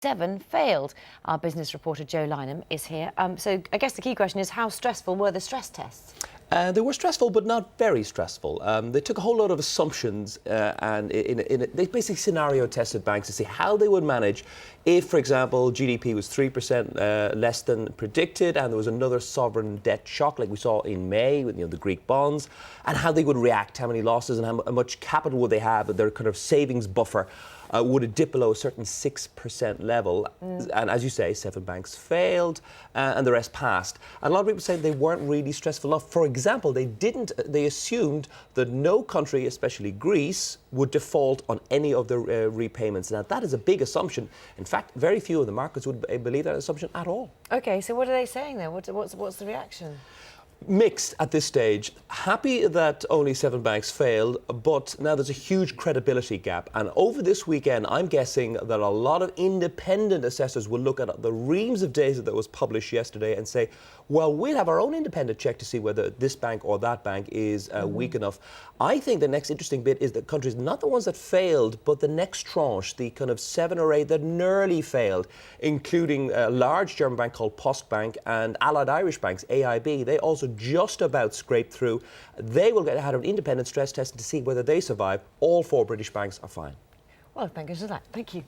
7 failed. Our business reporter Joe Lynham is here. So I guess the key question is, how stressful were the stress tests? They were stressful, but not very stressful. They took a whole lot of assumptions and they basically scenario tested banks to see how they would manage if, for example, GDP was 3% less than predicted and there was another sovereign debt shock like we saw in May with the Greek bonds, and how they would react, how many losses and how much capital would they have, their kind of savings buffer. Would it dip below a certain 6% level? And as you say, 7 banks failed and the rest passed. And a lot of people say they weren't really stressful enough. For example, they assumed that no country, especially Greece, would default on any of their repayments. Now, that is a big assumption. In fact, very few of the markets would believe that assumption at all. OK, so what are they saying then? What's the reaction? Mixed at this stage. Happy that only 7 banks failed, but now there's a huge credibility gap. And over this weekend, I'm guessing that a lot of independent assessors will look at the reams of data that was published yesterday and say, well, we'll have our own independent check to see whether this bank or that bank is weak enough. I think the next interesting bit is that countries, not the ones that failed, but the next tranche, the kind of 7 or 8 that nearly failed, including a large German bank called Postbank and allied Irish banks, AIB. They also just about scraped through. They will have an independent stress test to see whether they survive. All 4 British banks are fine. Well, thank you for that. Thank you.